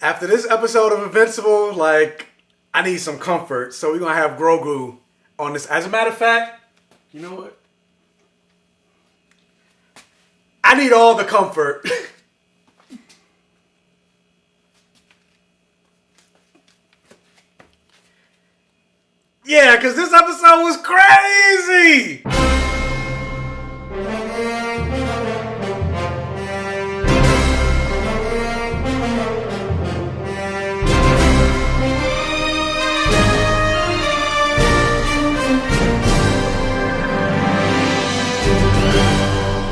After this episode of Invincible, like, I need some comfort. So we're going to have Grogu on this. As a matter of fact, you know what? I need all the comfort. Yeah, because this episode was crazy.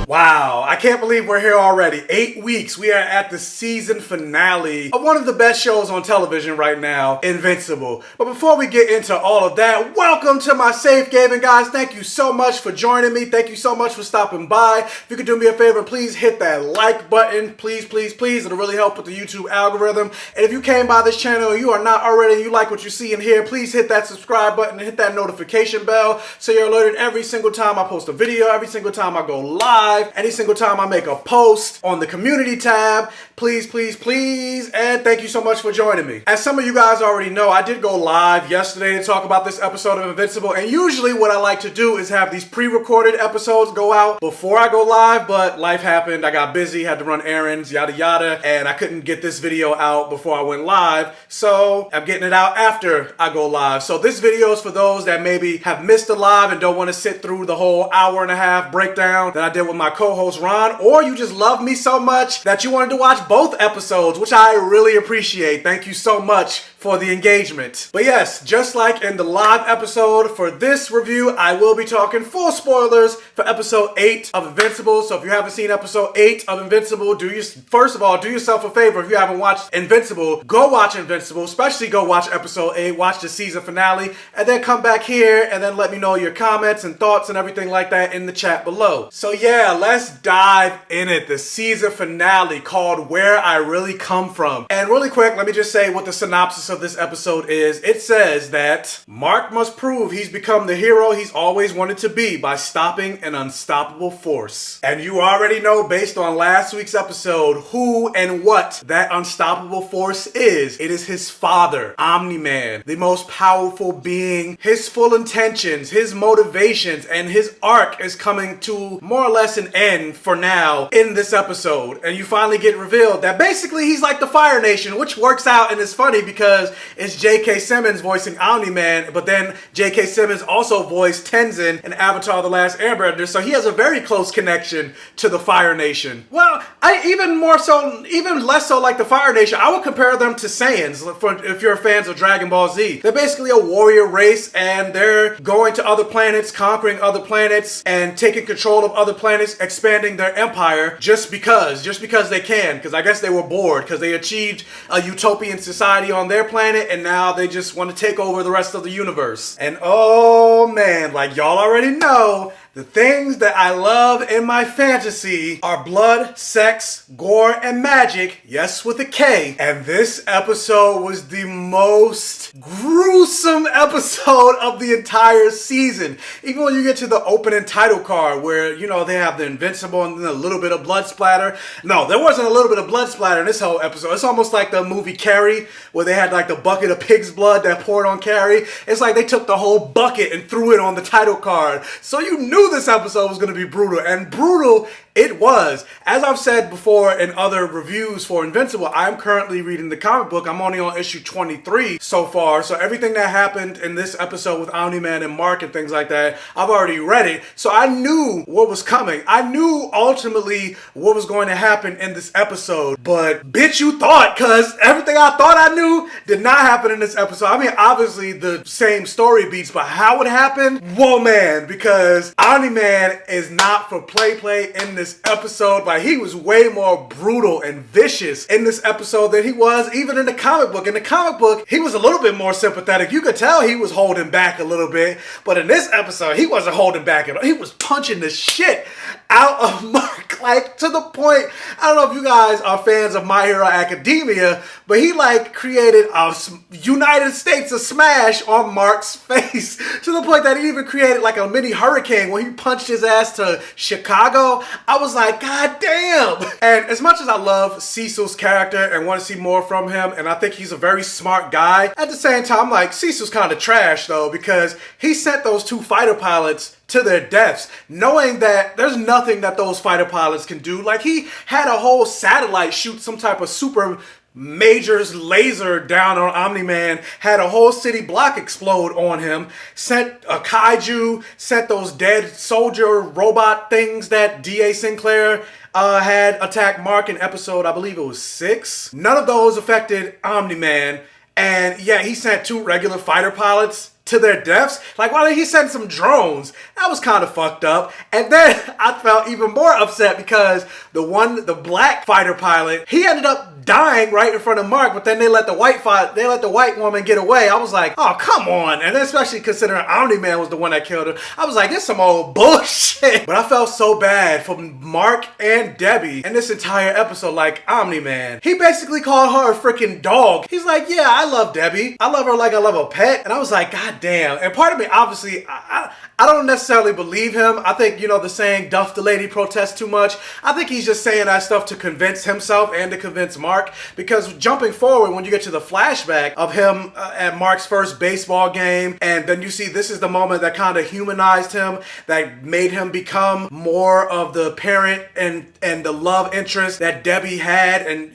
Wow, I can't believe we're here already. 8 weeks. We are at the season finale of one of the best shows on television right now, Invincible. But before we get into all of that, welcome to my safe gaming, guys. Thank you so much for joining me. Thank you so much for stopping by. If you could do me a favor, please hit that like button. Please, please, please. It'll really help with the YouTube algorithm. And if you came by this channel and you are not already and you like what you see in here, please hit that subscribe button and hit that notification bell so you're alerted every single time I post a video, every single time I go live, any single time I make a post on the community tab. Please, please, please, and thank you so much for joining me. As some of you guys already know, I did go live yesterday to talk about this episode of Invincible, and usually what I like to do is have these pre-recorded episodes go out before I go live, but life happened, I got busy, had to run errands, yada yada, and I couldn't get this video out before I went live, so I'm getting it out after I go live. So this video is for those that maybe have missed the live and don't want to sit through the whole hour-and-a-half breakdown that I did with my co-host Ron, or you just love me so much that you wanted to watch both episodes, which I really appreciate. Thank you so much for the engagement. But yes, just like in the live episode for this review, I will be talking full spoilers for episode 8 of Invincible. So if you haven't seen episode 8 of Invincible, first of all, do yourself a favor. If you haven't watched Invincible, go watch Invincible, especially go watch episode 8, watch the season finale, and then come back here and then let me know your comments and thoughts and everything like that in the chat below. So yeah, let's dive in it. The season finale called Where I Really Come From. And really quick, let me just say what the synopsis of this episode is. It says that Mark must prove he's become the hero he's always wanted to be by stopping an unstoppable force. And you already know, based on last week's episode, who and what that unstoppable force is. It is his father, Omni-Man, the most powerful being. His full intentions, his motivations, and his arc is coming to more or less an end for now in this episode. And you finally get revealed that basically he's like the Fire Nation, which works out and is funny because it's J.K. Simmons voicing Omni-Man, but then J.K. Simmons also voiced Tenzin in Avatar: The Last Airbender, so he has a very close connection to the Fire Nation. Well, even less so like the Fire Nation, I would compare them to Saiyans, if you're fans of Dragon Ball Z. They're basically a warrior race, and they're going to other planets, conquering other planets, and taking control of other planets, expanding their empire just because they can, because I guess they were bored, because they achieved a utopian society on their planet, and now they just want to take over the rest of the universe. And oh man, like y'all already know, the things that I love in my fantasy are blood, sex, gore, and magic, yes, with a K. And this episode was the most gruesome episode of the entire season. Even when you get to the opening title card where, you know, they have the Invincible and then a little bit of blood splatter. No, there wasn't a little bit of blood splatter in this whole episode. It's almost like the movie Carrie, where they had like the bucket of pig's blood that poured on Carrie. It's like they took the whole bucket and threw it on the title card. So you knew this episode was going to be brutal, and brutal it was. As I've said before in other reviews for Invincible, I'm currently reading the comic book. I'm only on issue 23 so far, so everything that happened in this episode with Omni-Man and Mark and things like that, I've already read it, so I knew what was coming. I knew ultimately what was going to happen in this episode, but bitch, you thought, because everything I thought I knew did not happen in this episode. I mean, obviously the same story beats, but how it happened? Whoa, man, because Omni-Man is not for play in this episode. Like, he was way more brutal and vicious in this episode than he was even in the comic book. In the comic book, he was a little bit more sympathetic. You could tell he was holding back a little bit, but in this episode, he wasn't holding back at all. He was punching the shit out of Mark, like, to the point, I don't know if you guys are fans of My Hero Academia, but he like created a United States of Smash on Mark's face, to the point that he even created like a mini hurricane when he punched his ass to Chicago. I was like, God damn. And as much as I love Cecil's character and want to see more from him, and I think he's a very smart guy, at the same time, like, Cecil's kind of trash though, because he sent those 2 fighter pilots to their deaths, knowing that there's nothing that those fighter pilots can do. Like, he had a whole satellite shoot some type of super majors laser down on Omni-Man, had a whole city block explode on him, sent a kaiju, sent those dead soldier robot things that D.A. Sinclair had attack Mark in episode, I believe it was 6. None of those affected Omni-Man, and yeah, he sent 2 regular fighter pilots to their deaths. Like, why did he send some drones? That was kind of fucked up. And then I felt even more upset because the black fighter pilot, he ended up dying right in front of Mark, but then they let the white woman get away. I was like, oh, come on. And then especially considering Omni-Man was the one that killed her, I was like, it's some old bullshit. But I felt so bad for Mark and Debbie in this entire episode. Like, Omni-Man, he basically called her a freaking dog. He's like, yeah, I love Debbie. I love her like I love a pet. And I was like, God damn. And part of me, obviously, I don't necessarily believe him. I think, the saying, Duff the lady protests too much. I think he's just saying that stuff to convince himself and to convince Mark. Because jumping forward, when you get to the flashback of him at Mark's first baseball game, and then you see this is the moment that kind of humanized him, that made him become more of the parent and the love interest that Debbie had. And,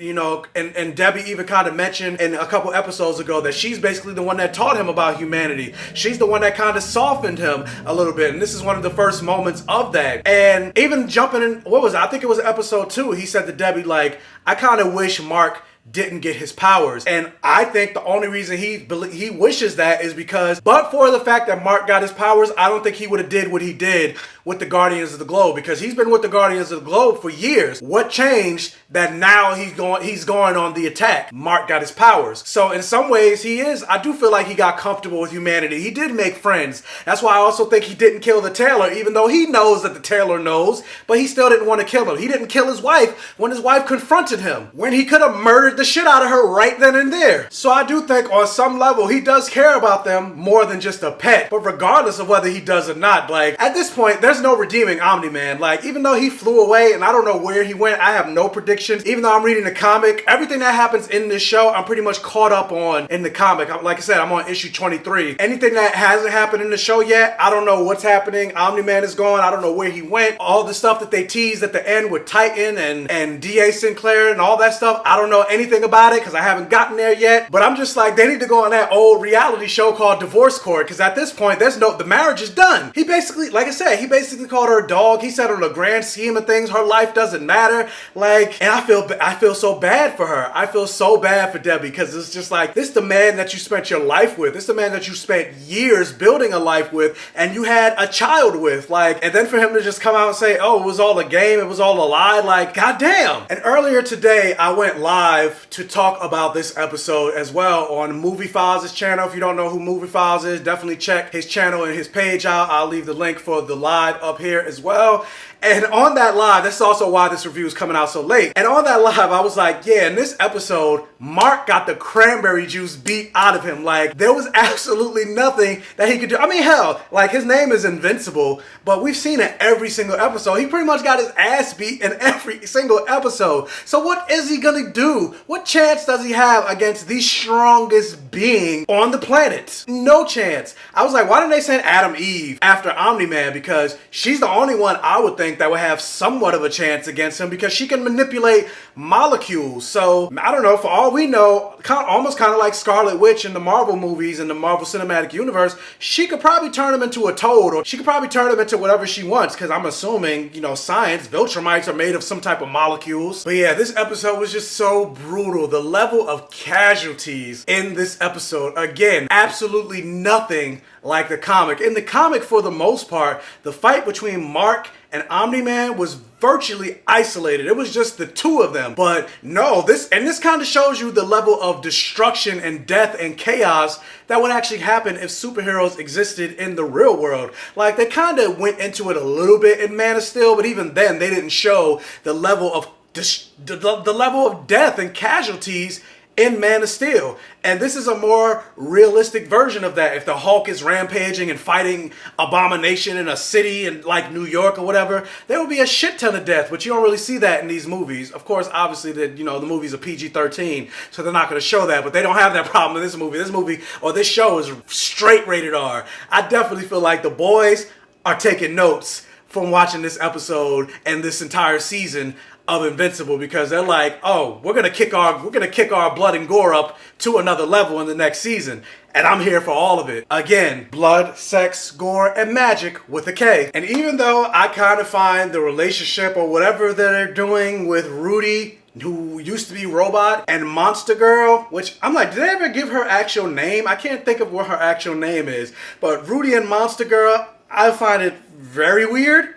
and Debbie even kind of mentioned in a couple episodes ago that she's basically the one that taught him about humanity. She's the one that kind of softened him a little bit. And this is one of the first moments of that. And even jumping in, what was it? I think it was episode 2. He said to Debbie, like, I kind of wish Mark didn't get his powers. And I think the only reason he wishes that is because, but for the fact that Mark got his powers, I don't think he would have did what he did with the Guardians of the Globe, because he's been with the Guardians of the Globe for years. What changed that now he's going on the attack? Mark got his powers. So in some ways I do feel like he got comfortable with humanity. He did make friends. That's why I also think he didn't kill the tailor, even though he knows that the tailor knows, but he still didn't want to kill him. He didn't kill his wife when his wife confronted him, when he could have murdered the shit out of her right then and there. So I do think on some level he does care about them more than just a pet. But regardless of whether he does or not, like, at this point, there's no redeeming Omni-Man. Like, even though he flew away and I don't know where he went, I have no predictions. Even though I'm reading the comic, everything that happens in this show, I'm pretty much caught up on in the comic. Like I said, I'm on issue 23. Anything that hasn't happened in the show yet, I don't know what's happening. Omni-Man is gone. I don't know where he went. All the stuff that they teased at the end with Titan and D.A. Sinclair and all that stuff, I don't know anything about it because I haven't gotten there yet. But I'm just like, they need to go on that old reality show called Divorce Court, because at this point, the marriage is done. He basically, like I said, he basically called her a dog. He said on the grand scheme of things, her life doesn't matter. Like, and I feel so bad for her. I feel so bad for Debbie, because it's just like, this is the man that you spent your life with. This is the man that you spent years building a life with, and you had a child with. Like, and then for him to just come out and say, oh, it was all a game, it was all a lie, like, goddamn. And earlier today, I went live to talk about this episode as well on Movie Files' channel. If you don't know who Movie Files is, definitely check his channel and his page out. I'll leave the link for the live up here as well. And on that live, that's also why this review is coming out so late. And on that live, I was like, yeah, in this episode, Mark got the cranberry juice beat out of him. Like, there was absolutely nothing that he could do. I mean, hell, like, his name is Invincible, but we've seen it every single episode. He pretty much got his ass beat in every single episode. So what is he gonna do? What chance does he have against the strongest being on the planet? No chance. I was like, why didn't they send Adam Eve after Omni-Man? Because she's the only one I would think that would have somewhat of a chance against him, because she can manipulate molecules. So I don't know, for all we know, almost kind of like Scarlet Witch in the Marvel movies and the Marvel Cinematic Universe, she could probably turn him into a toad, or she could probably turn him into whatever she wants, because I'm assuming, science, Viltrumites are made of some type of molecules. But yeah, this episode was just so brutal. The level of casualties in this episode, again, absolutely nothing like the comic. In the comic, for the most part, the fight between Mark and Omni-Man was virtually isolated. It was just the two of them. But no, this kind of shows you the level of destruction and death and chaos that would actually happen if superheroes existed in the real world. Like, they kind of went into it a little bit in Man of Steel, but even then they didn't show the level of the level of death and casualties in Man of Steel. And this is a more realistic version of that. If the Hulk is rampaging and fighting Abomination in a city in like New York or whatever, there will be a shit ton of death, but you don't really see that in these movies. Of course, obviously, that the movie's a PG-13, so they're not going to show that, but they don't have that problem in this movie. This movie, or this show, is straight rated R. I definitely feel like the boys are taking notes from watching this episode and this entire season of Invincible, because they're like, oh, we're gonna kick our blood and gore up to another level in the next season, and I'm here for all of it. Again, blood, sex, gore, and magic with a K. And even though I kind of find the relationship or whatever they're doing with Rudy, who used to be Robot, and Monster Girl, which I'm like, did they ever give her actual name? I can't think of what her actual name is, but Rudy and Monster Girl, I find it very weird.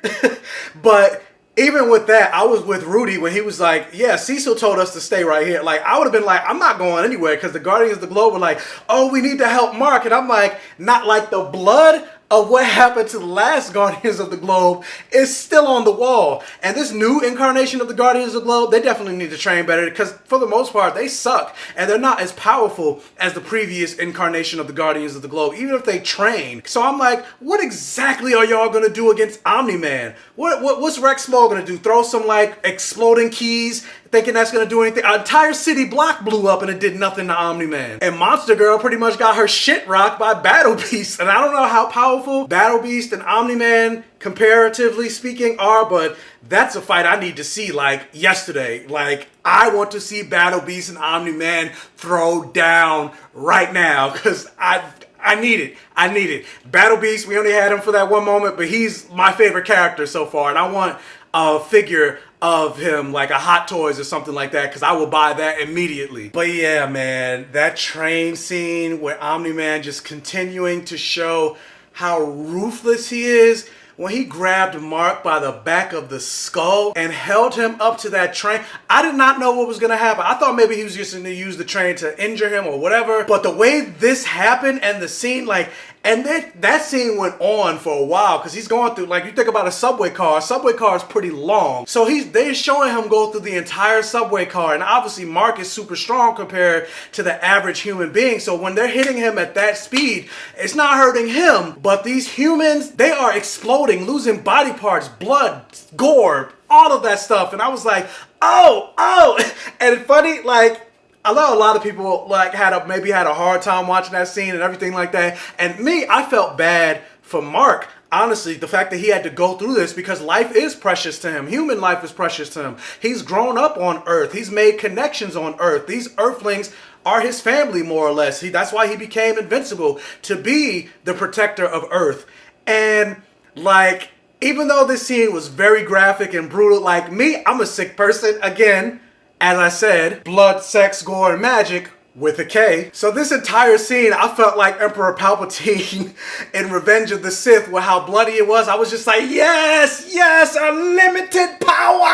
But even with that, I was with Rudy when he was like, yeah, Cecil told us to stay right here. Like, I would have been like, I'm not going anywhere, because the Guardians of the Globe were like, oh, we need to help Mark. And I'm like, not like the blood of what happened to the last Guardians of the Globe is still on the wall. And this new incarnation of the Guardians of the Globe, they definitely need to train better, because for the most part, they suck. And they're not as powerful as the previous incarnation of the Guardians of the Globe, even if they train. So I'm like, what exactly are y'all going to do against Omni-Man? What's Rex Small going to do? Throw some, like, exploding keys, thinking that's going to do anything? An entire city block blew up and it did nothing to Omni-Man. And Monster Girl pretty much got her shit rocked by Battle Beast. And I don't know how powerful Battle Beast and Omni-Man, comparatively speaking, are, but that's a fight I need to see, like, yesterday. Like, I want to see Battle Beast and Omni-Man throw down right now, because I need it. I need it. Battle Beast, we only had him for that one moment, but he's my favorite character so far, and I want a figure of him, like a Hot Toys or something like that, because I will buy that immediately. But yeah, man, that train scene where Omni-Man just continuing to show how ruthless he is, when he grabbed Mark by the back of the skull and held him up to that train. I did not know what was going to happen. I thought maybe he was just going to use the train to injure him or whatever. But the way this happened and the scene, like, and then that scene went on for a while, because he's going through, like, you think about a subway car is pretty long. So they're showing him go through the entire subway car, and obviously Mark is super strong compared to the average human being. So when they're hitting him at that speed, it's not hurting him, but these humans, they are exploding, losing body parts, blood, gore, all of that stuff. And I was like, oh. And it's funny, like, I know a lot of people like maybe had a hard time watching that scene and everything like that. And me, I felt bad for Mark. Honestly, the fact that he had to go through this, because life is precious to him. Human life is precious to him. He's grown up on Earth. He's made connections on Earth. These Earthlings are his family, more or less. That's why he became invincible, to be the protector of Earth. And like, even though this scene was very graphic and brutal, like me, I'm a sick person. Again, as I said, blood, sex, gore, and magic with a K. So this entire scene, I felt like Emperor Palpatine in Revenge of the Sith, with how bloody it was. I was just like, yes, unlimited power.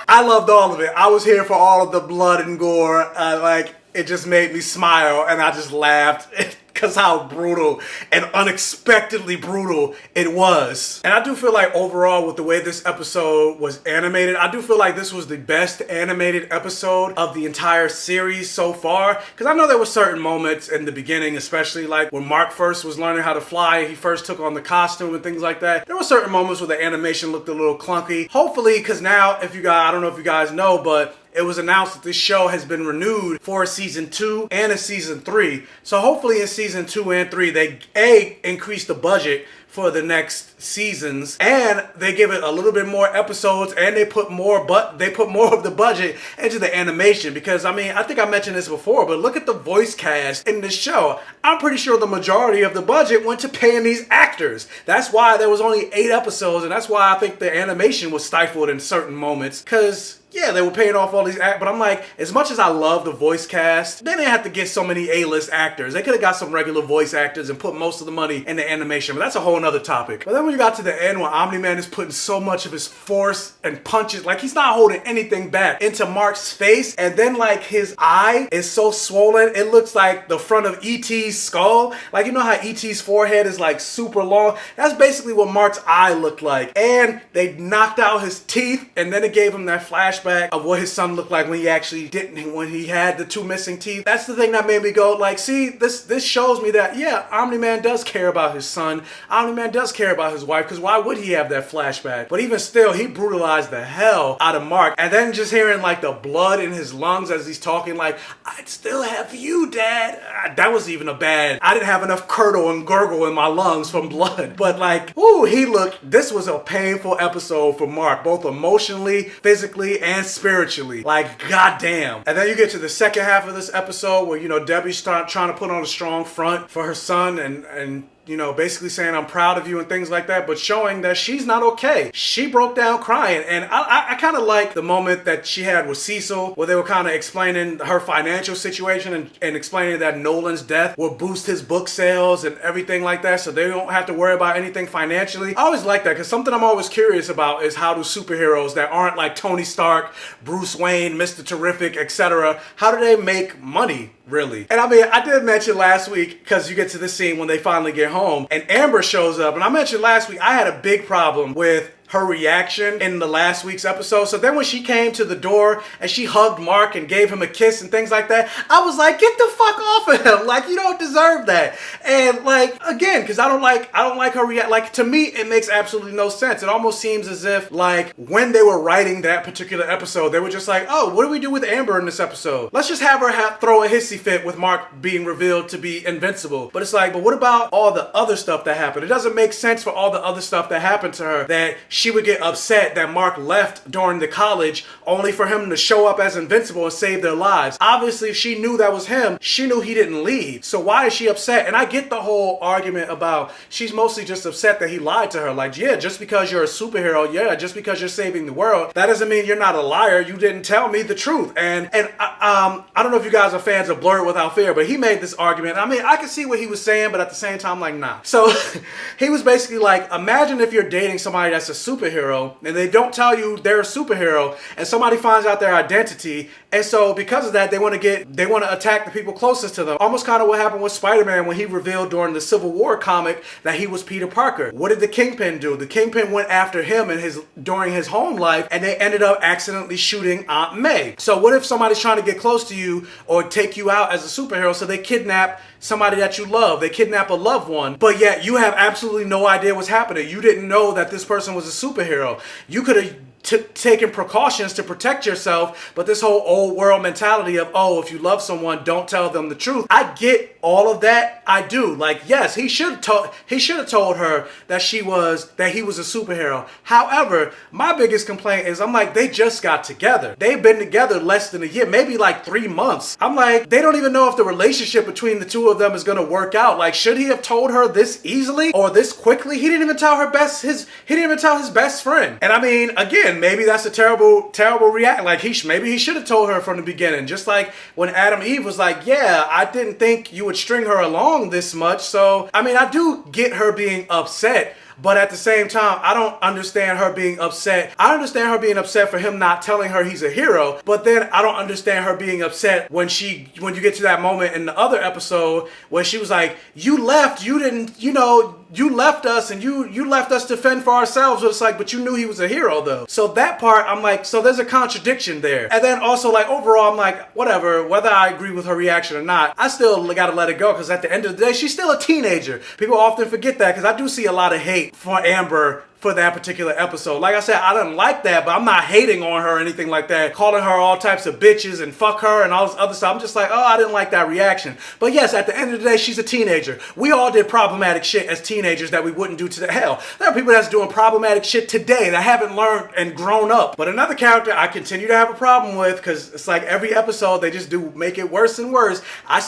I loved all of it. I was here for all of the blood and gore. Like, it just made me smile, and I just laughed. Because how brutal and unexpectedly brutal it was. And I do feel like overall, with the way this episode was animated, I do feel like this was the best animated episode of the entire series so far. Because I know there were certain moments in the beginning, especially like when Mark first was learning how to fly, he first took on the costume and things like that. There were certain moments where the animation looked a little clunky. Hopefully, because now, if you guys, I don't know if you guys know, but it was announced that this show has been renewed for a season 2 and a season 3. So hopefully in season 2 and 3, they increase the budget for the next seasons, and they give it a little bit more episodes, and they put more of the budget into the animation. Because I mean, I think I mentioned this before, but look at the voice cast in this show. I'm pretty sure the majority of the budget went to paying these actors. That's why there was only 8 episodes, and that's why I think the animation was stifled in certain moments, because yeah, they were paying off all these actors, but I'm like, as much as I love the voice cast, they didn't have to get so many A-list actors. They could have got some regular voice actors and put most of the money in the animation, but that's a whole nother topic. But then when you got to the end, when Omni-Man is putting so much of his force and punches, like he's not holding anything back, into Mark's face, and then like his eye is so swollen, it looks like the front of E.T.'s skull. Like, you know how E.T.'s forehead is like super long? That's basically what Mark's eye looked like. And they knocked out his teeth, and then it gave him that flashback flashback of what his son looked like when he actually didn't, when he had the 2 missing teeth. That's the thing that made me go like, see, this shows me that, yeah, Omni-Man does care about his son. Omni-Man does care about his wife, because why would he have that flashback? But even still, he brutalized the hell out of Mark. And then just hearing like the blood in his lungs as he's talking like, I'd still have you, Dad. That was even a bad, I didn't have enough curdle and gurgle in my lungs from blood. But like, ooh, this was a painful episode for Mark, both emotionally, physically, and spiritually. Like, goddamn. And then you get to the second half of this episode where, you know, Debbie's trying to put on a strong front for her son and you know, basically saying I'm proud of you and things like that, but showing that she's not okay. She broke down crying, and I kind of like the moment that she had with Cecil, where they were kind of explaining her financial situation and explaining that Nolan's death will boost his book sales and everything like that, so they don't have to worry about anything financially. I always like that, because something I'm always curious about is how do superheroes that aren't like Tony Stark, Bruce Wayne, Mr. Terrific, etc., how do they make money? Really. And I mean, I did mention last week, because you get to this scene when they finally get home and Amber shows up, and I mentioned last week I had a big problem with her reaction in the last week's episode. So then when she came to the door and she hugged Mark and gave him a kiss and things like that, I was like, get the fuck off of him. Like, you don't deserve that. And like, again, because I don't like her react. Like, to me, it makes absolutely no sense. It almost seems as if like when they were writing that particular episode, they were just like, oh, what do we do with Amber in this episode? Let's just have her throw a hissy fit with Mark being revealed to be invincible. But it's like, but what about all the other stuff that happened? It doesn't make sense for all the other stuff that happened to her that she would get upset that Mark left during the college only for him to show up as Invincible and save their lives. Obviously, if she knew that was him, she knew he didn't leave. So why is she upset? And I get the whole argument about she's mostly just upset that he lied to her. Like, yeah, just because you're a superhero, yeah, just because you're saving the world, that doesn't mean you're not a liar. You didn't tell me the truth. And I don't know if you guys are fans of Blur It Without Fear, but he made this argument. I mean, I can see what he was saying, but at the same time, like, nah. So he was basically like, imagine if you're dating somebody that's a superhero and they don't tell you they're a superhero, and somebody finds out their identity, and so because of that they want to attack the people closest to them. Almost kind of what happened with Spider-Man when he revealed during the Civil War comic that he was Peter Parker. What did the Kingpin do? The Kingpin went after him during his home life, and they ended up accidentally shooting Aunt May. So what if somebody's trying to get close to you or take you out as a superhero, so they kidnap somebody that you love, they kidnap a loved one, but yet you have absolutely no idea what's happening. You didn't know that this person was a superhero. You could have taking precautions to protect yourself, but this whole old world mentality of, oh, if you love someone, don't tell them the truth. I get all of that. I do. Like, yes, he should have told her that he was a superhero. However, my biggest complaint is, I'm like, they just got together. They've been together less than a year, maybe like 3 months. I'm like, they don't even know if the relationship between the two of them is gonna work out. Like, should he have told her this easily or this quickly? He didn't even tell his best friend. And I mean, again, maybe that's a terrible reaction. Like, maybe he should have told her from the beginning. Just like when Adam Eve was like, yeah, I didn't think you would string her along this much. So, I mean, I do get her being upset, but at the same time, I don't understand her being upset. I understand her being upset for him not telling her he's a hero, but then I don't understand her being upset when you get to that moment in the other episode where she was like, you left, you didn't, you left us and you left us to fend for ourselves. But it's like, but you knew he was a hero though. So that part, I'm like, so there's a contradiction there. And then also, like, overall, I'm like, whatever, whether I agree with her reaction or not, I still gotta let it go, because at the end of the day, she's still a teenager. People often forget that, because I do see a lot of hate for Amber for that particular episode. Like I said, I didn't like that, but I'm not hating on her or anything like that, calling her all types of bitches and fuck her and all this other stuff. I'm just like, oh, I didn't like that reaction. But yes, at the end of the day, she's a teenager. We all did problematic shit as teenagers that we wouldn't do today. Hell, there are people that's doing problematic shit today that haven't learned and grown up. But another character I continue to have a problem with, because it's like every episode they just do make it worse and worse. I'm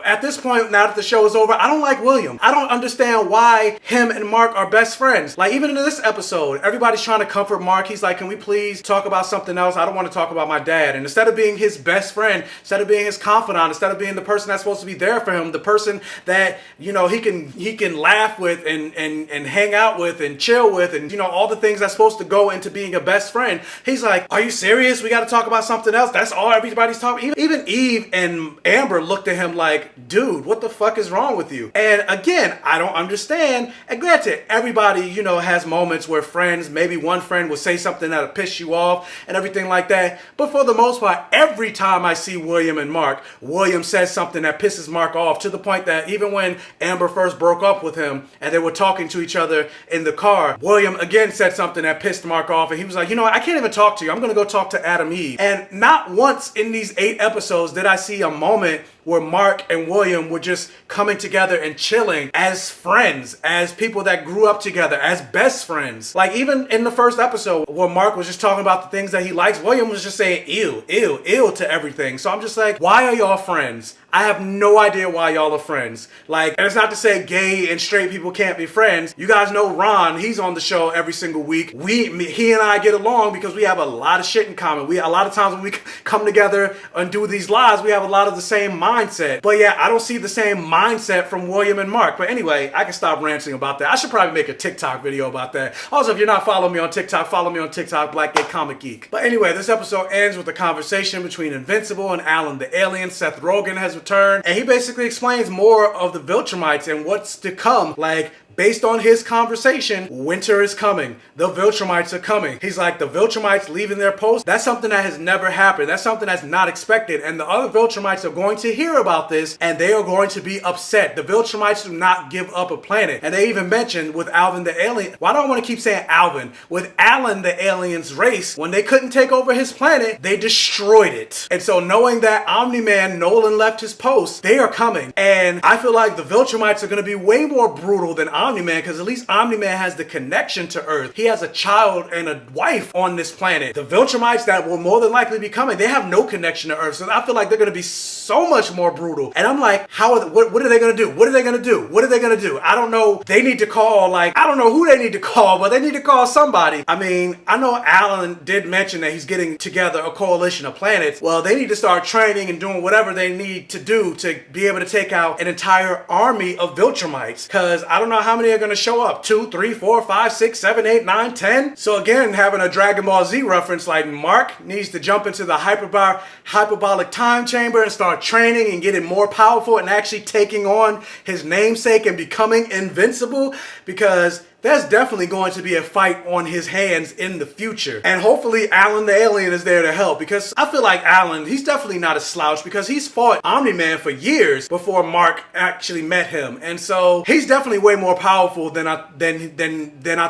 at this point, now that the show is over, I don't like William. I don't understand why him and Mark are best friends. Like, even in this episode, everybody's trying to comfort Mark. He's like, can we please talk about something else? I don't want to talk about my dad. And instead of being his best friend, instead of being his confidant, instead of being the person that's supposed to be there for him, the person that, he can laugh with and hang out with and chill with and, all the things that's supposed to go into being a best friend, he's like, are you serious? We got to talk about something else. That's all everybody's talking. Even Eve and Amber looked at him like, dude, what the fuck is wrong with you? And again, I don't understand. And granted, everybody, show has moments where friends, maybe one friend will say something that'll piss you off and everything like that. But for the most part, every time I see William and Mark, William says something that pisses Mark off, to the point that even when Amber first broke up with him and they were talking to each other in the car, William again said something that pissed Mark off, and he was like, you know what, I can't even talk to you. I'm gonna go talk to Adam Eve. And not once in these 8 episodes did I see a moment where Mark and William were just coming together and chilling as friends, as people that grew up together, as best friends. Like even in the first episode where Mark was just talking about the things that he likes, William was just saying ew, ew, ew to everything. So I'm just like, why are y'all friends? I have no idea why y'all are friends. Like, and it's not to say gay and straight people can't be friends. You guys know Ron, he's on the show every single week. He and I get along because we have a lot of shit in common. A lot of times when we come together and do these lives, we have a lot of the same mindset. But yeah, I don't see the same mindset from William and Mark. But anyway, I can stop ranting about that. I should probably make a TikTok video about that. Also, if you're not following me on TikTok, follow me on TikTok, BlackGayComicGeek. But anyway, this episode ends with a conversation between Invincible and Alan the alien. Seth Rogen has returned, and he basically explains more of the Viltrumites and what's to come. Like, based on his conversation, winter is coming. The Viltrumites are coming. He's like, the Viltrumites leaving their post, that's something that has never happened. That's something that's not expected. And the other Viltrumites are going to hear about this, and they are going to be upset. The Viltrumites do not give up a planet. And they even mentioned with Alvin the alien, why do I want to keep saying Alvin? With Alan the alien's race, when they couldn't take over his planet, they destroyed it. And so knowing that Omni-Man, Nolan left his post, they are coming. And I feel like the Viltrumites are going to be way more brutal than Omni-Man, because at least Omni-Man has the connection to Earth. He has a child and a wife on this planet. The Viltrumites that will more than likely be coming, they have no connection to Earth. So I feel like they're going to be so much more brutal. And I'm like, what are they going to do? What are they going to do? What are they going to do? I don't know. They need to call, like, I don't know who they need to call, but they need to call somebody. I mean, I know Alan did mention that he's getting together a coalition of planets. Well, they need to start training and doing whatever they need to do to be able to take out an entire army of Viltrumites. Because I don't know how many are going to show up. 2, 3, 4, 5, 6, 7, 8, 9, 10. So again, having a Dragon Ball Z reference, like Mark needs to jump into the hyperbolic time chamber and start training and getting more powerful and actually taking on his namesake and becoming invincible, because there's definitely going to be a fight on his hands in the future. And hopefully Alan the alien is there to help, because I feel like Alan, he's definitely not a slouch, because he's fought Omni-Man for years before Mark actually met him. And so he's definitely way more powerful than I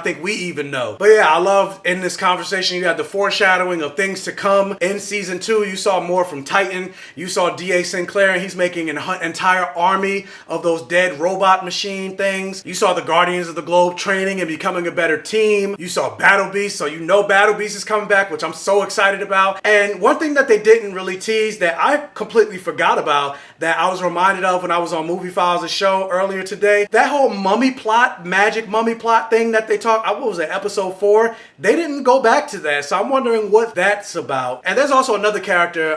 think we even know. But yeah, I love in this conversation, you had the foreshadowing of things to come in season 2. You saw more from Titan. You saw D.A. Sinclair, and he's making an entire army of those dead robot machine things. You saw the Guardians of the Globe training and becoming a better team. You saw Battle Beast, so you know Battle Beast is coming back, which I'm so excited about. And one thing that they didn't really tease that I completely forgot about, that I was reminded of when I was on Movie Files, a show earlier today, that whole mummy plot, magic mummy plot thing that they talked, what was it, episode 4? They didn't go back to that, so I'm wondering what that's about. And there's also another character,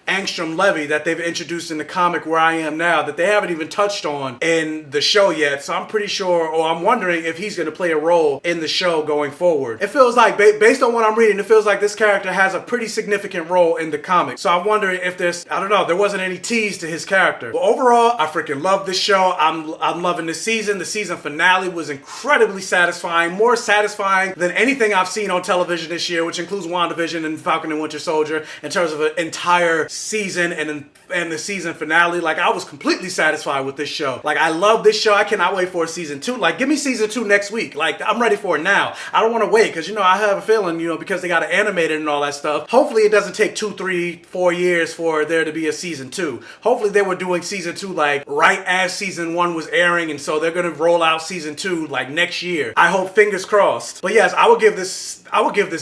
Angstrom Levy, that they've introduced in the comic Where I Am Now, that they haven't even touched on in the show yet. So I'm pretty sure, or I'm wondering if he's going to play a role in the show going forward. It feels like, based on what I'm reading, it feels like this character has a pretty significant role in the comic. So I'm wondering if there's, I don't know, there wasn't any tease to his character. But overall, I freaking love this show. I'm loving this season. The season finale was incredibly satisfying, more satisfying than anything I've seen on television this year, which includes WandaVision and Falcon and Winter Soldier, in terms of an entire season and the season finale. Like, I was completely satisfied with this show. Like, I love this show. I cannot wait for season 2. Like, give me season 2 next week. Like, I'm ready for it now. I don't want to wait, because, you know, I have a feeling, you know, because they got to animate it and all that stuff. Hopefully it doesn't take 2, 3, 4 years for there to be a season 2. Hopefully they were doing season 2 like right as season 1 was airing, and so they're going to roll out season 2 like next year. I hope, fingers crossed. But yes, I will give this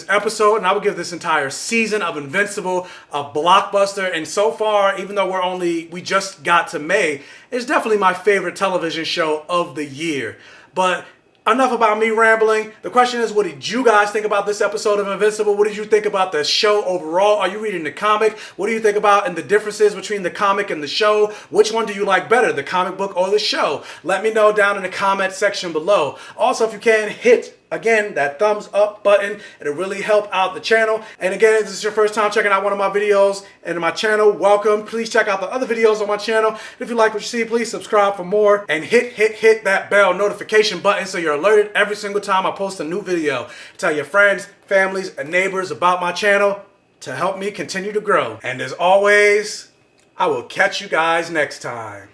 episode, and I will give this entire season of Invincible a blockbuster. And so far, even though we just got to May, it's definitely my favorite television show of the year. But enough about me rambling. The question is, what did you guys think about this episode of Invincible? What did you think about the show overall? Are you reading the comic? What do you think about and the differences between the comic and the show? Which one do you like better, the comic book or the show? Let me know down in the comment section below. Also, if you can, hit again, that thumbs up button. It'll really help out the channel. And again, if this is your first time checking out one of my videos and my channel, welcome. Please check out the other videos on my channel. If you like what you see, please subscribe for more and hit that bell notification button so you're alerted every single time I post a new video. Tell your friends, families, and neighbors about my channel to help me continue to grow. And as always, I will catch you guys next time.